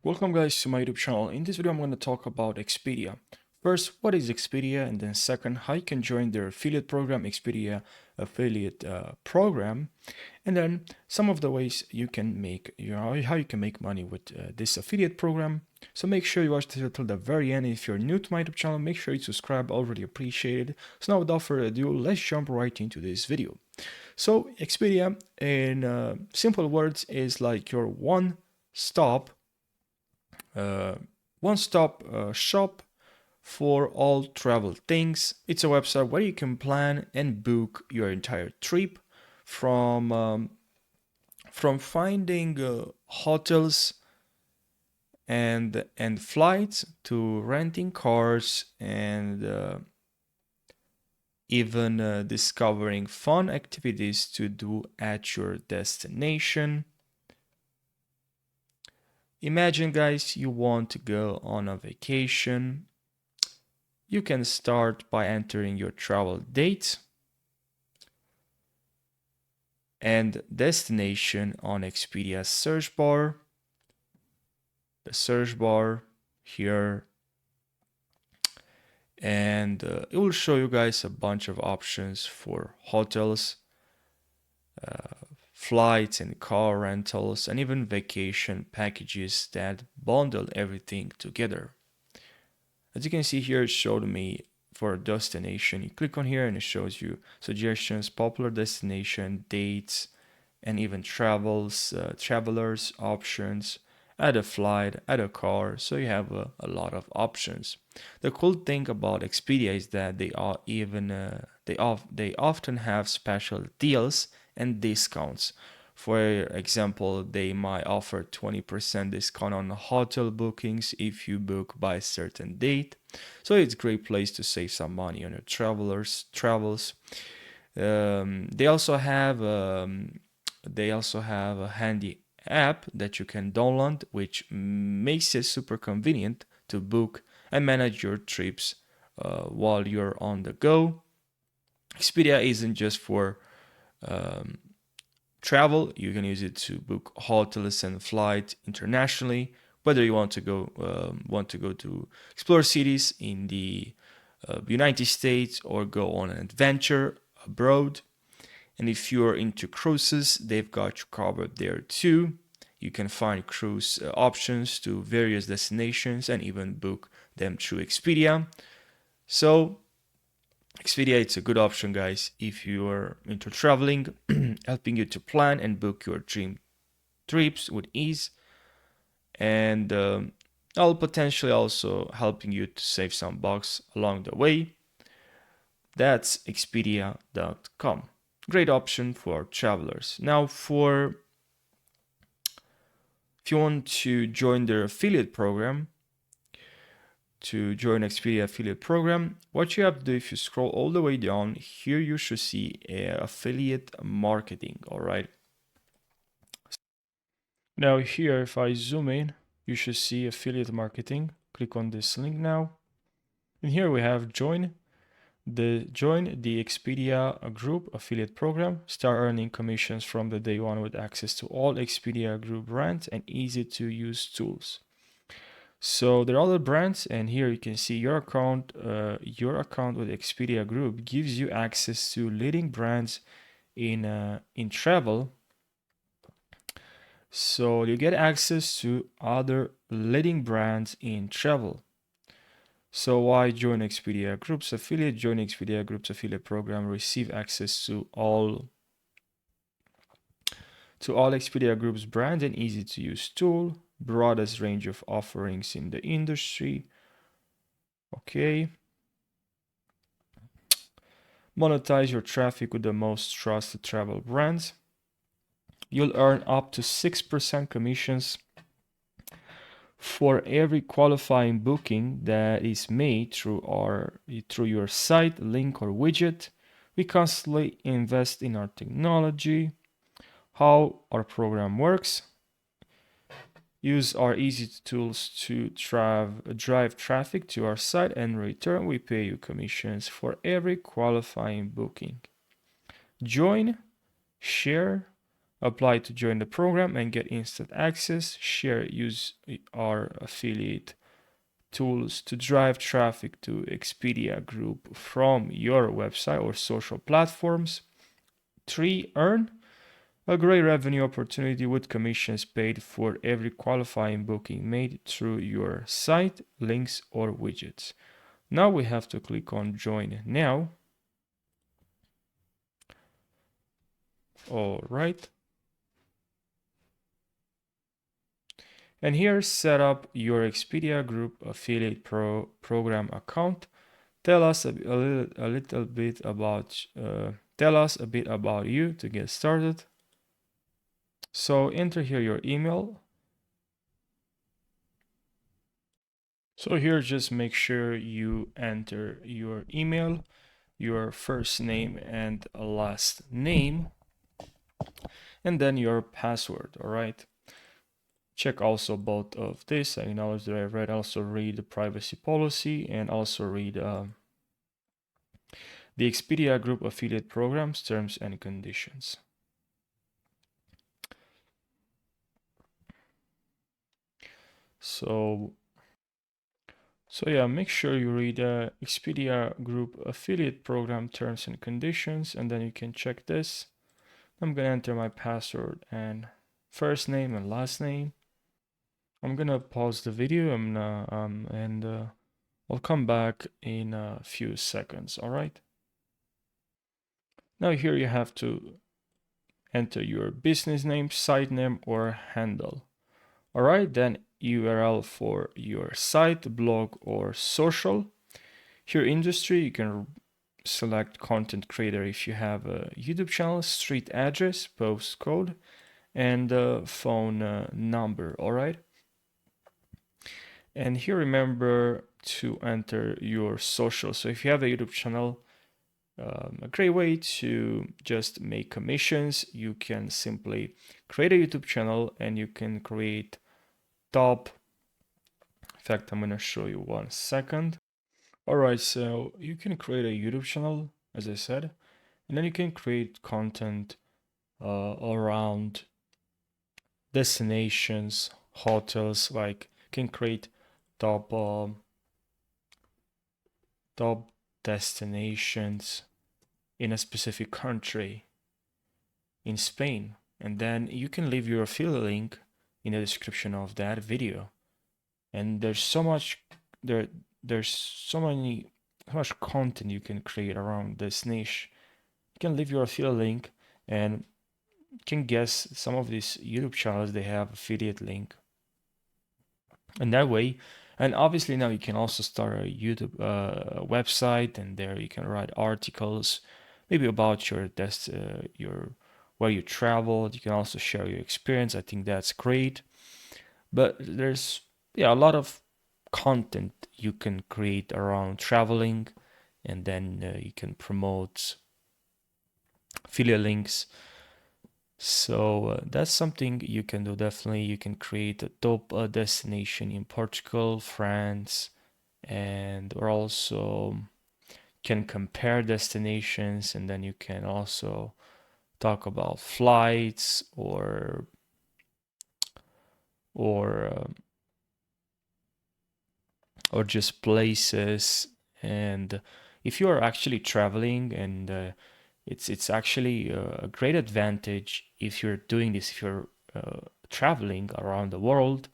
Welcome guys to my YouTube channel. In this video I'm going to talk about Expedia. First, what is Expedia, and then second, how you can join their affiliate program, Expedia affiliate program, and then some of the ways you can make, how you can make money with this affiliate program. So make sure you watch this till the very end. If you're new to my YouTube channel, make sure you subscribe, already appreciated. So now without further ado, let's jump right into this video. So Expedia, in simple words, is like your one-stop shop for all travel things. It's a website where you can plan and book your entire trip from finding hotels and flights to renting cars and even discovering fun activities to do at your destination. Imagine, guys, you want to go on a vacation. You can start by entering your travel date and destination on Expedia's search bar. The search bar here, and it will show you guys a bunch of options for hotels, flights and car rentals, and even vacation packages that bundle everything together. As you can see here, it showed me for a destination. You click on here and it shows you suggestions, popular destination, dates, and even travelers options, add a flight, add a car. So you have a lot of options. The cool thing about Expedia is that they often have special deals and discounts. For example, they might offer 20% discount on hotel bookings if you book by a certain date. So it's a great place to save some money on your travels. They also have a handy app that you can download, which makes it super convenient to book and manage your trips while you're on the go. Expedia isn't just for travel. You can use it to book hotels and flights internationally, whether you want to go to explore cities in the United States or go on an adventure abroad. And if you're into cruises, they've got you covered there too. You can find cruise options to various destinations and even book them through Expedia. So Expedia, it's a good option, guys, if you are into traveling, helping you to plan and book your dream trips with ease, and I'll potentially also helping you to save some bucks along the way. That's Expedia.com. Great option for travelers. Now, if you want to join their affiliate program, to join Expedia affiliate program, what you have to do, if you scroll all the way down here, you should see affiliate marketing. All right. Now here, if I zoom in, you should see affiliate marketing. Click on this link now. And here we have join the Expedia Group affiliate program. Start earning commissions from the day one with access to all Expedia Group brands and easy to use tools. So there are other brands, and here you can see your account with Expedia Group gives you access to leading brands in travel. So you get access to other leading brands in travel. So why join Expedia Group's affiliate? Join Expedia Group's affiliate program, receive access to all Expedia Group's brand and easy to use tool, broadest range of offerings in the industry. Okay. Monetize your traffic with the most trusted travel brands. You'll earn up to 6% commissions for every qualifying booking that is made through your site, link, or widget. We constantly invest in our technology. How our program works: use our easy tools to drive traffic to our site, and in return we pay you commissions for every qualifying booking. Join, share, Apply to join the program and get instant access. Share, use our affiliate tools to drive traffic to Expedia Group from your website or social platforms. 3. Earn a great revenue opportunity with commissions paid for every qualifying booking made through your site, links, or widgets. Now we have to click on Join Now. All right. And here, set up your Expedia Group affiliate program account. Tell us a little bit about tell us a bit about you to get started. So enter here your email. So here, just make sure you enter your email, your first name and last name, and then your password. All right. Check also both of this. I acknowledge that I read. Also read the privacy policy and also read the Expedia Group affiliate programs terms and conditions. So yeah, make sure you read Expedia Group affiliate program terms and conditions, and then you can check this. I'm gonna enter my password and first name and last name. I'm gonna pause the video. I'll come back in a few seconds. All right. Now here you have to enter your business name, site name, or handle. All right. Then URL for your site, blog, or social. Here industry, you can select content creator if you have a YouTube channel, street address, postcode, and phone number. All right. And here remember to enter your social. So if you have a YouTube channel, a great way to just make commissions, you can simply create a YouTube channel and you can create top. In fact, I'm going to show you 1 second. All right, so you can create a YouTube channel, as I said, and then you can create content around destinations, hotels, like you can create top top destinations in a specific country in Spain, and then you can leave your affiliate link in the description of that video. And there's so much there's so much content you can create around this niche. You can leave your affiliate link and you can guess some of these YouTube channels they have affiliate link. And that way, and obviously now you can also start a YouTube website, and there you can write articles, maybe about your where you traveled. You can also share your experience. I think that's great. But there's a lot of content you can create around traveling, and then you can promote affiliate links. So that's something you can do. Definitely, you can create a top destination in Portugal, France, and or also can compare destinations, and then you can also talk about flights or uh, or just places. And if you are actually traveling, and it's actually a great advantage if you're doing this, if you're traveling around the world,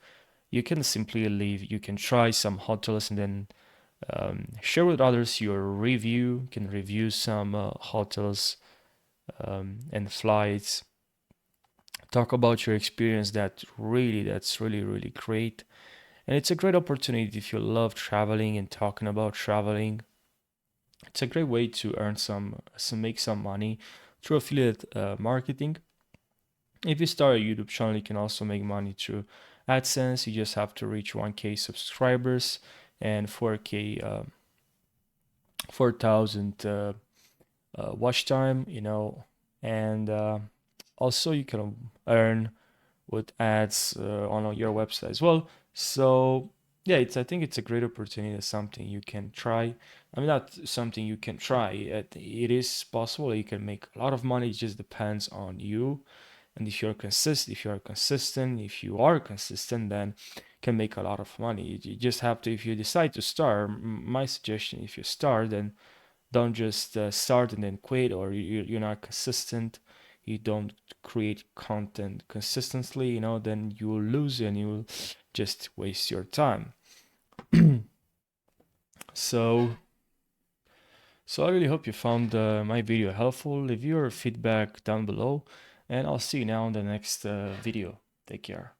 you can simply leave, you can try some hotels and then share with others your review. You can review some hotels and flights, talk about your experience. That's really great. And it's a great opportunity if you love traveling and talking about traveling. It's a great way to earn make some money through affiliate marketing. If you start a YouTube channel, you can also make money through AdSense. You just have to reach 1K subscribers and 4,000 watch time, and also you can earn with ads on your website as well. So yeah, I think it's a great opportunity. It's something you can try. I mean, not something you can try. It is possible. You can make a lot of money. It just depends on you And if you are consistent, then can make a lot of money. You just have to, if you decide to start, my suggestion, if you start, then don't just start and then quit, or you're not consistent, you don't create content consistently, then you will lose and you will just waste your time. So I really hope you found my video helpful. Leave your feedback down below, and I'll see you now in the next video. Take care.